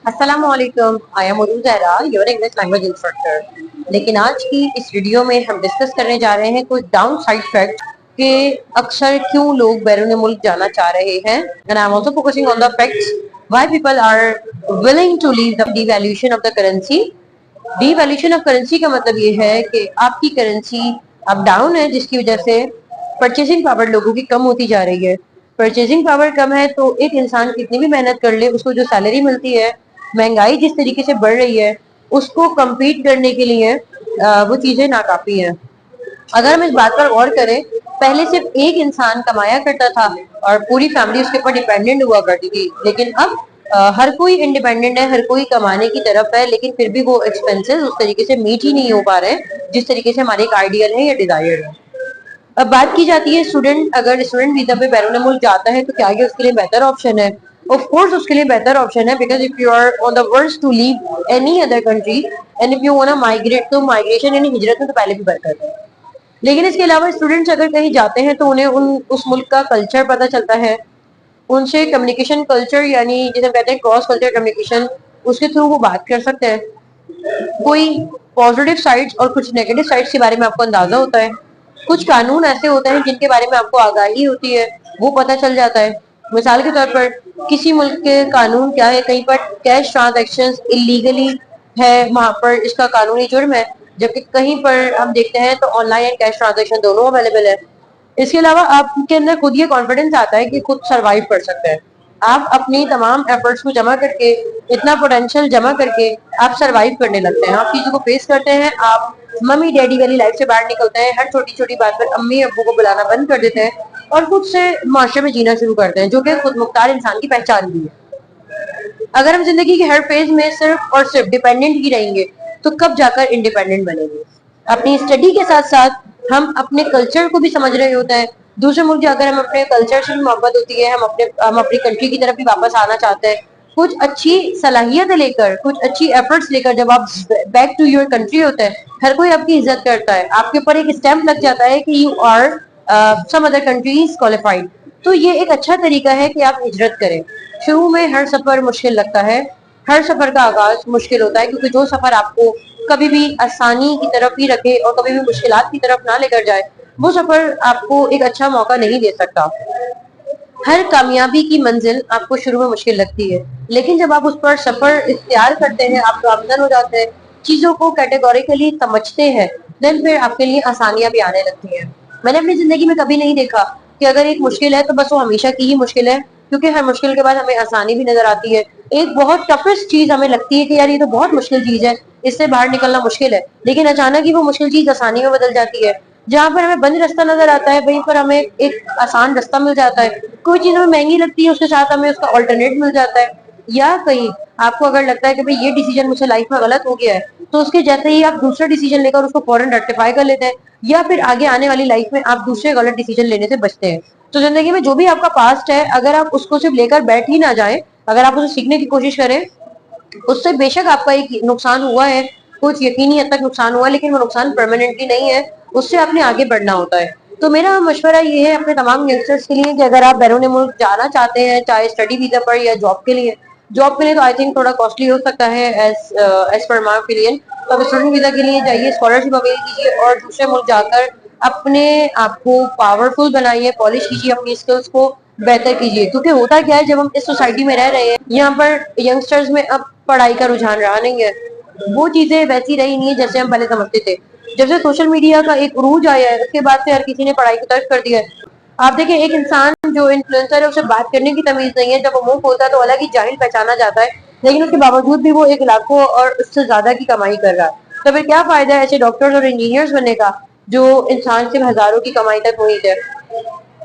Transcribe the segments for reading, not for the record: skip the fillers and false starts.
अस्सलाम वालेकुम, I am Urdu Zahra, your English language instructor. लेकिन आज की इस वीडियो में हम डिस्कस करने जा रहे हैं कुछ डाउन साइड फैक्ट कि अक्सर क्यों लोग बैरून मुल्क जाना चाह रहे हैं। And I am also focusing on the facts why people are willing to leave the devaluation of the currency. Devaluation of currency का मतलब ये है कि आपकी करेंसी अब डाउन है, जिसकी वजह से परचेसिंग पावर लोगों की कम होती जा रही है। परचेसिंग पावर कम है तो एक इंसान कितनी भी मेहनत कर ले, उसको जो सैलरी मिलती है, महंगाई जिस तरीके से बढ़ रही है, उसको कम्पीट करने के लिए वो चीजें नाकाफी हैं। अगर हम इस बात पर गौर करें, पहले सिर्फ एक इंसान कमाया करता था और पूरी फैमिली उसके ऊपर डिपेंडेंट हुआ करती थी, लेकिन अब हर कोई इंडिपेंडेंट है, हर कोई कमाने की तरफ है, लेकिन फिर भी वो एक्सपेंसेस उस तरीके से मीट ही नहीं हो पा रहे हैं जिस तरीके से हमारे एक आइडियल है या डिजायर है। अब बात की जाती है स्टूडेंट, अगर स्टूडेंट वीजा पे बैरून मुल्क जाता है तो क्या ये उसके लिए बेहतर ऑप्शन है? ऑफ कोर्स उसके लिए बेहतर ऑप्शन है, because if you are on the verge to leave any other country and if you want to migrate, तो माइग्रेशन यानी हिजरत में तो पहले भी बरकत है। लेकिन इसके अलावा स्टूडेंट्स अगर कहीं जाते हैं तो उन्हें उस मुल्क का कल्चर पता चलता है, उनसे कम्युनिकेशन कल्चर यानी जिसे हम कहते हैं क्रॉस कल्चर कम्युनिकेशन, उसके थ्रू वो बात कर सकते हैं। कोई पॉजिटिव साइड्स और कुछ नेगेटिव साइड्स के बारे में आपको अंदाजा होता है। कुछ कानून ऐसे होते हैं जिनके बारे में आपको आगाही होती है, वो पता चल जाता है। मिसाल के तौर पर किसी मुल्क के कानून क्या है, कहीं पर कैश ट्रांजैक्शंस इलीगली है, वहां पर इसका कानूनी जुर्म है, जबकि कहीं पर हम देखते हैं तो ऑनलाइन एंड कैश ट्रांजैक्शन दोनों अवेलेबल है। इसके अलावा आपके अंदर खुद ये कॉन्फिडेंस आता है कि खुद सरवाइव कर सकते हैं। आप अपनी तमाम एफर्ट्स को जमा करके, इतना पोटेंशियल जमा करके आप सरवाइव करने लगते हैं, आप चीजों को फेस करते हैं, आप मम्मी डैडी वाली लाइफ से बाहर निकलते हैं, हर छोटी छोटी बात पर अम्मी अब्बू को बुलाना बंद कर देते हैं और खुद से माशरे में जीना शुरू करते हैं, जो कि खुद मुख्तार इंसान की पहचान भी है। अगर हम जिंदगी के हर फेज में सिर्फ और सिर्फ डिपेंडेंट ही रहेंगे तो कब जाकर इंडिपेंडेंट बनेंगे? अपनी स्टडी के साथ साथ हम अपने कल्चर को भी समझ रहे होते हैं। दूसरे मुल्क जाकर हम अपने कल्चर से भी मोहब्बत होती है, हम अपनी कंट्री की तरफ भी वापस आना चाहते हैं। कुछ अच्छी सलाहियत लेकर, कुछ अच्छी एफर्ट्स लेकर जब आप बैक टू योर कंट्री होते हैं, हर कोई आपकी इज्जत करता है, आपके ऊपर एक स्टैंप लग जाता है कि you are some other countries qualified. तो ये एक अच्छा तरीका है कि आप हिजरत करें। शुरू में हर सफर मुश्किल लगता है, हर सफर का आगाज मुश्किल होता है, क्योंकि जो सफर आपको कभी भी आसानी की तरफ ही रखे और कभी भी मुश्किलात की तरफ ना लेकर जाए, वो सफर आपको एक अच्छा मौका नहीं दे सकता। हर कामयाबी की मंजिल आपको शुरू में मुश्किल लगती है, लेकिन जब आप उस पर सफर इख्तियार करते हैं, आप गामजन हो जाते हैं, चीजों को कैटेगोरिकली समझते हैं, देन फिर आपके लिए आसानियां भी आने लगती हैं। मैंने अपनी जिंदगी में कभी नहीं देखा कि अगर एक मुश्किल है तो बस वो हमेशा की ही मुश्किल है, क्योंकि हर मुश्किल के बाद हमें आसानी भी नजर आती है। एक बहुत टफेस्ट चीज हमें लगती है कि यार ये तो बहुत मुश्किल चीज है, इससे बाहर निकलना मुश्किल है, लेकिन अचानक ही वो मुश्किल चीज आसानी में बदल जाती है। जहाँ पर हमें बंद रास्ता नजर आता है, वहीं पर हमें एक आसान रास्ता मिल जाता है। कोई चीज हमें महंगी लगती है, उसके साथ हमें उसका ऑल्टरनेट मिल जाता है। या कहीं आपको अगर लगता है कि भाई ये डिसीजन मुझसे लाइफ में गलत हो गया है, तो उसके जैसे ही आप दूसरा डिसीजन लेकर उसको फौरन रेक्टिफाई कर लेते हैं, या फिर आगे आने वाली लाइफ में आप दूसरे गलत डिसीजन लेने से बचते हैं। तो जिंदगी में जो भी आपका पास्ट है, अगर आप उसको सिर्फ लेकर बैठ ही ना जाए, अगर आप उसे सीखने की कोशिश करें, उससे बेशक आपका एक नुकसान हुआ है, कुछ यकीनी हद तक नुकसान हुआ है, लेकिन वो नुकसान परमानेंटली नहीं है, उससे आपने आगे बढ़ना होता है। तो मेरा मशवरा ये है अपने तमाम यंगस्टर्स के लिए कि अगर आप बैरून मुल्क जाना चाहते हैं, चाहे स्टडी वीजा पर या जॉब के लिए तो आई थिंक थोड़ा कॉस्टली हो सकता है एज पर माई ओपिनियन। तो अगर स्टूडेंट वीजा के लिए जाइए, स्कॉलरशिप अवेल कीजिए और दूसरे मुल्क जाकर अपने आप को पावरफुल बनाइए, पॉलिश कीजिए, अपनी स्किल्स को बेहतर कीजिए। क्योंकि होता क्या है, जब हम इस सोसाइटी में रह रहे हैं, यहाँ पर यंगस्टर्स में अब पढ़ाई का रुझान रहा नहीं है, वो चीजें वैसी रही नहीं है जैसे हम पहले समझते थे। जब से सोशल मीडिया का एक उरूज आया है, उसके बाद से हर किसी ने पढ़ाई को तर्क कर दिया है। आप देखें, एक इंसान जो इन्फ्लुएंसर है, उसे बात करने की तमीज नहीं है, जब वो मुंह खोलता है तो अलग ही जाहिल पहचाना जाता है, लेकिन उसके बावजूद भी वो एक लाखों और उससे ज्यादा की कमाई कर रहा है। तो फिर क्या फायदा है ऐसे डॉक्टर्स और इंजीनियर्स बनने का, जो इंसान सिर्फ हजारों की कमाई तक मुहित है।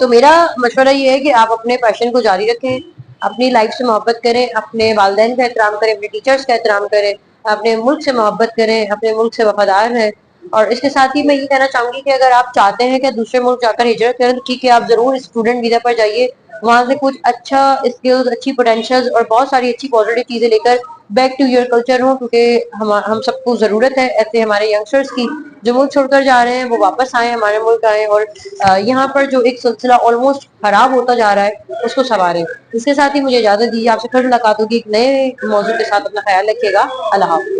तो मेरा मशवरा ये है कि आप अपने पैशन को जारी रखें, अपनी लाइफ से मोहब्बत करें, अपने वालिदैन का एहतराम करें, अपने टीचर्स का एहतराम करें, अपने मुल्क से मोहब्बत करें, अपने मुल्क से वफादार रहें। और इसके साथ ही मैं ये कहना चाहूंगी कि अगर आप चाहते हैं कि दूसरे मुल्क जाकर हिजरत करें, तो ठीक है, आप जरूर स्टूडेंट वीजा पर जाइए, वहां से कुछ अच्छा स्किल्स, अच्छी पोटेंशियल्स और बहुत सारी अच्छी पॉजिटिव चीजें लेकर बैक टू योर कल्चर हो, क्योंकि हम सबको जरूरत है ऐसे हमारे यंगस्टर्स की जो मुल्क छोड़कर जा रहे हैं वो वापस आए, हमारे मुल्क आए और यहाँ पर जो एक सिलसिला ऑलमोस्ट खराब होता जा रहा है उसको संवारें। इसके साथ ही मुझे इजाजत दीजिए, आपसे फिर मुलाकात होगी एक नए मौजूद के साथ। अपना ख्याल रखिएगा। अल्लाह हाफ़िज़।